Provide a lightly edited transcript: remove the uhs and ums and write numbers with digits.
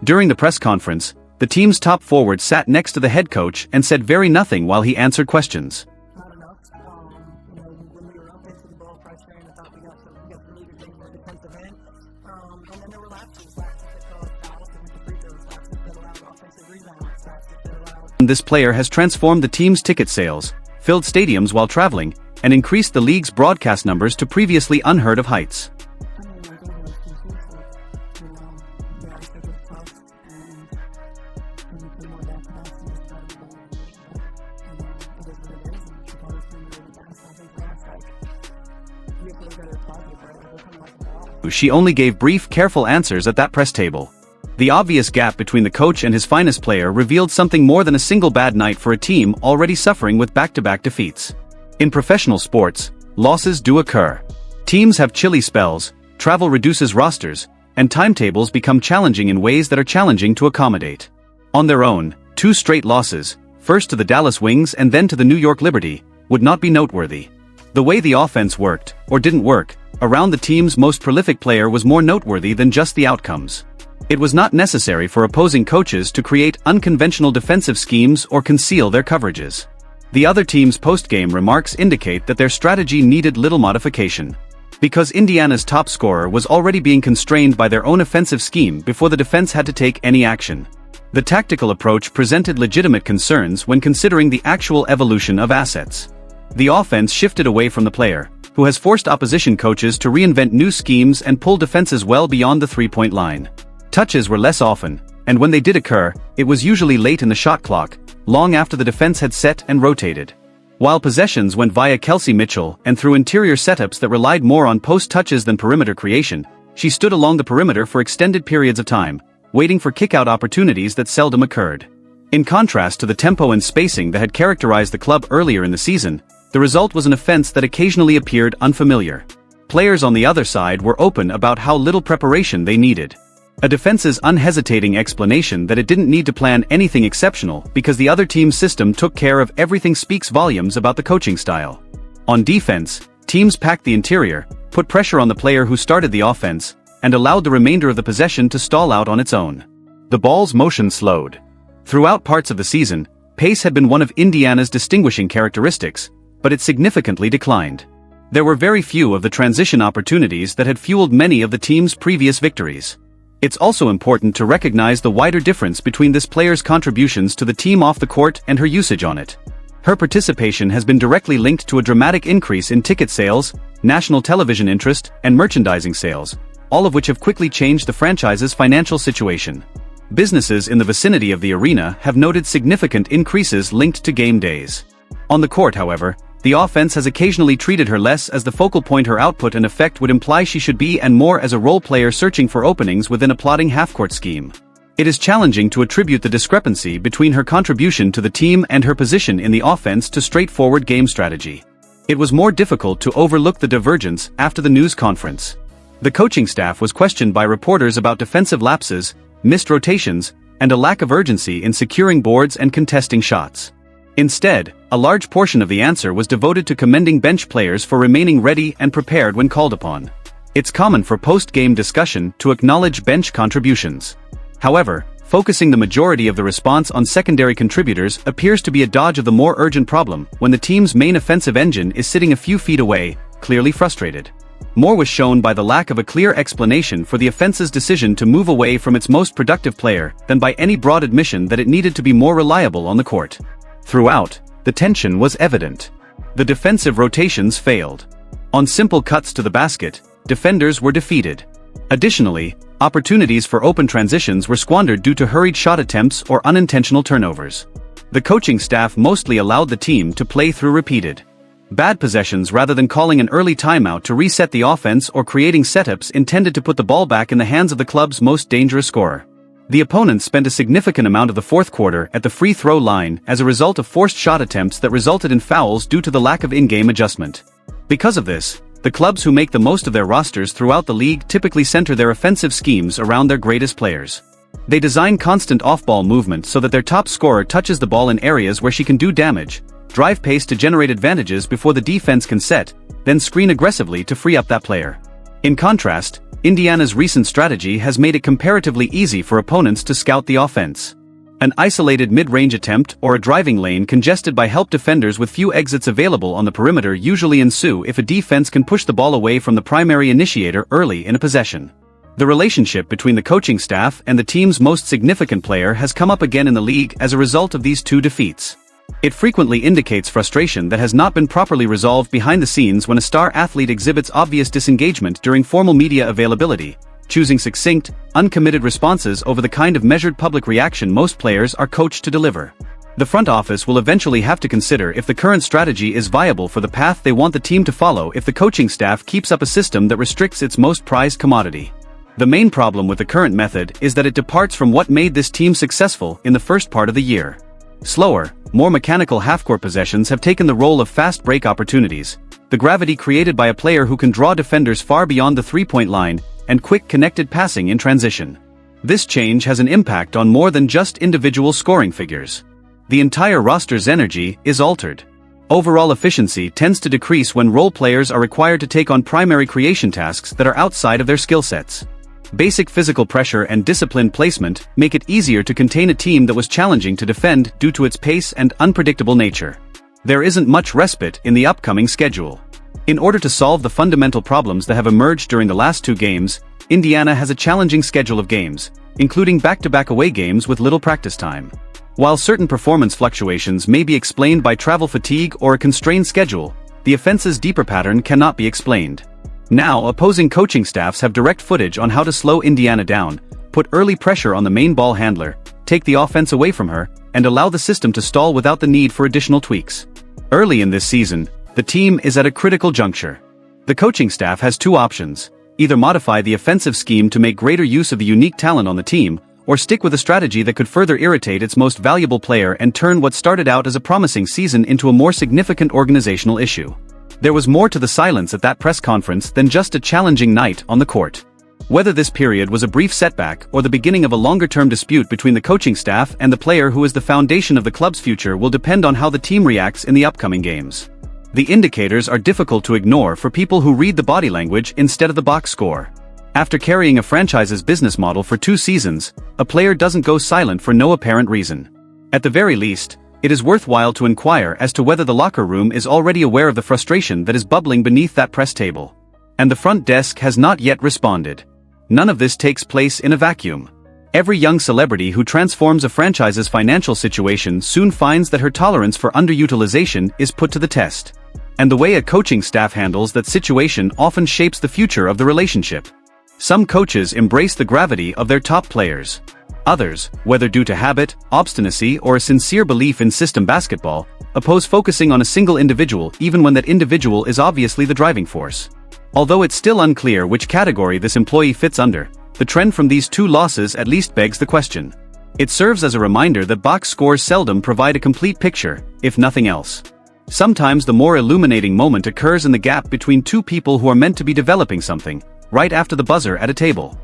During the press conference, the team's top forward sat next to the head coach and said very nothing while he answered questions. Not enough. When we were up into the ball pressure, and I thought we got some really good things on the defensive end. And then there were lapses that caused fouls, and the free throws, lapses that allowed offensive rebounds, lapses that allowed. This player has transformed the team's ticket sales, filled stadiums while traveling, and increased the league's broadcast numbers to previously unheard of heights. She only gave brief, careful answers at that press table. The obvious gap between the coach and his finest player revealed something more than a single bad night for a team already suffering with back-to-back defeats. In professional sports, losses do occur. Teams have chilly spells, travel reduces rosters, and timetables become challenging in ways that are challenging to accommodate. On their own, 2 straight losses, first to the Dallas Wings and then to the New York Liberty, would not be noteworthy. The way the offense worked, or didn't work, around the team's most prolific player was more noteworthy than just the outcomes. It was not necessary for opposing coaches to create unconventional defensive schemes or conceal their coverages. The other team's post-game remarks indicate that their strategy needed little modification. Because Indiana's top scorer was already being constrained by their own offensive scheme before the defense had to take any action. The tactical approach presented legitimate concerns when considering the actual evolution of assets. The offense shifted away from the player, who has forced opposition coaches to reinvent new schemes and pull defenses well beyond the three-point line. Touches were less often, and when they did occur, it was usually late in the shot clock, long after the defense had set and rotated. While possessions went via Kelsey Mitchell and through interior setups that relied more on post touches than perimeter creation, she stood along the perimeter for extended periods of time, waiting for kick-out opportunities that seldom occurred. In contrast to the tempo and spacing that had characterized the club earlier in the season, the result was an offense that occasionally appeared unfamiliar. Players on the other side were open about how little preparation they needed. A defense's unhesitating explanation that it didn't need to plan anything exceptional because the other team's system took care of everything speaks volumes about the coaching style. On defense, teams packed the interior, put pressure on the player who started the offense, and allowed the remainder of the possession to stall out on its own. The ball's motion slowed. Throughout parts of the season, pace had been one of Indiana's distinguishing characteristics, but it significantly declined. There were very few of the transition opportunities that had fueled many of the team's previous victories. It's also important to recognize the wider difference between this player's contributions to the team off the court and her usage on it. Her participation has been directly linked to a dramatic increase in ticket sales, national television interest, and merchandising sales, all of which have quickly changed the franchise's financial situation. Businesses in the vicinity of the arena have noted significant increases linked to game days. On the court, however, the offense has occasionally treated her less as the focal point her output and effect would imply she should be and more as a role player searching for openings within a plotting half-court scheme. It is challenging to attribute the discrepancy between her contribution to the team and her position in the offense to straightforward game strategy. It was more difficult to overlook the divergence after the news conference. The coaching staff was questioned by reporters about defensive lapses, missed rotations, and a lack of urgency in securing boards and contesting shots. Instead, a large portion of the answer was devoted to commending bench players for remaining ready and prepared when called upon. It's common for post-game discussion to acknowledge bench contributions. However, focusing the majority of the response on secondary contributors appears to be a dodge of the more urgent problem when the team's main offensive engine is sitting a few feet away, clearly frustrated. More was shown by the lack of a clear explanation for the offense's decision to move away from its most productive player than by any broad admission that it needed to be more reliable on the court. Throughout, the tension was evident. The defensive rotations failed. On simple cuts to the basket, defenders were defeated. Additionally, opportunities for open transitions were squandered due to hurried shot attempts or unintentional turnovers. The coaching staff mostly allowed the team to play through repeated bad possessions rather than calling an early timeout to reset the offense or creating setups intended to put the ball back in the hands of the club's most dangerous scorer. The opponents spent a significant amount of the fourth quarter at the free throw line as a result of forced shot attempts that resulted in fouls due to the lack of in-game adjustment. Because of this, the clubs who make the most of their rosters throughout the league typically center their offensive schemes around their greatest players. They design constant off-ball movement so that their top scorer touches the ball in areas where she can do damage, drive pace to generate advantages before the defense can set, then screen aggressively to free up that player. In contrast, Indiana's recent strategy has made it comparatively easy for opponents to scout the offense. An isolated mid-range attempt or a driving lane congested by help defenders with few exits available on the perimeter usually ensue if a defense can push the ball away from the primary initiator early in a possession. The relationship between the coaching staff and the team's most significant player has come up again in the league as a result of these two defeats. It frequently indicates frustration that has not been properly resolved behind the scenes when a star athlete exhibits obvious disengagement during formal media availability, choosing succinct, uncommitted responses over the kind of measured public reaction most players are coached to deliver. The front office will eventually have to consider if the current strategy is viable for the path they want the team to follow if the coaching staff keeps up a system that restricts its most prized commodity. The main problem with the current method is that it departs from what made this team successful in the first part of the year. Slower, more mechanical half-court possessions have taken the role of fast break opportunities, the gravity created by a player who can draw defenders far beyond the three-point line, and quick connected passing in transition. This change has an impact on more than just individual scoring figures. The entire roster's energy is altered. Overall efficiency tends to decrease when role players are required to take on primary creation tasks that are outside of their skill sets. Basic physical pressure and disciplined placement make it easier to contain a team that was challenging to defend due to its pace and unpredictable nature. There isn't much respite in the upcoming schedule. In order to solve the fundamental problems that have emerged during the last two games, Indiana has a challenging schedule of games, including back-to-back away games with little practice time. While certain performance fluctuations may be explained by travel fatigue or a constrained schedule, the offense's deeper pattern cannot be explained. Now, opposing coaching staffs have direct footage on how to slow Indiana down, put early pressure on the main ball handler, take the offense away from her, and allow the system to stall without the need for additional tweaks. Early in this season, the team is at a critical juncture. The coaching staff has two options: either modify the offensive scheme to make greater use of the unique talent on the team, or stick with a strategy that could further irritate its most valuable player and turn what started out as a promising season into a more significant organizational issue. There was more to the silence at that press conference than just a challenging night on the court. Whether this period was a brief setback or the beginning of a longer-term dispute between the coaching staff and the player who is the foundation of the club's future will depend on how the team reacts in the upcoming games. The indicators are difficult to ignore for people who read the body language instead of the box score. After carrying a franchise's business model for 2 seasons, a player doesn't go silent for no apparent reason. At the very least, it is worthwhile to inquire as to whether the locker room is already aware of the frustration that is bubbling beneath that press table. And the front desk has not yet responded. None of this takes place in a vacuum. Every young celebrity who transforms a franchise's financial situation soon finds that her tolerance for underutilization is put to the test. And the way a coaching staff handles that situation often shapes the future of the relationship. Some coaches embrace the gravity of their top players. Others, whether due to habit, obstinacy, or a sincere belief in system basketball, oppose focusing on a single individual even when that individual is obviously the driving force. Although it's still unclear which category this employee fits under, the trend from these 2 losses at least begs the question. It serves as a reminder that box scores seldom provide a complete picture, if nothing else. Sometimes the more illuminating moment occurs in the gap between 2 people who are meant to be developing something, right after the buzzer at a table.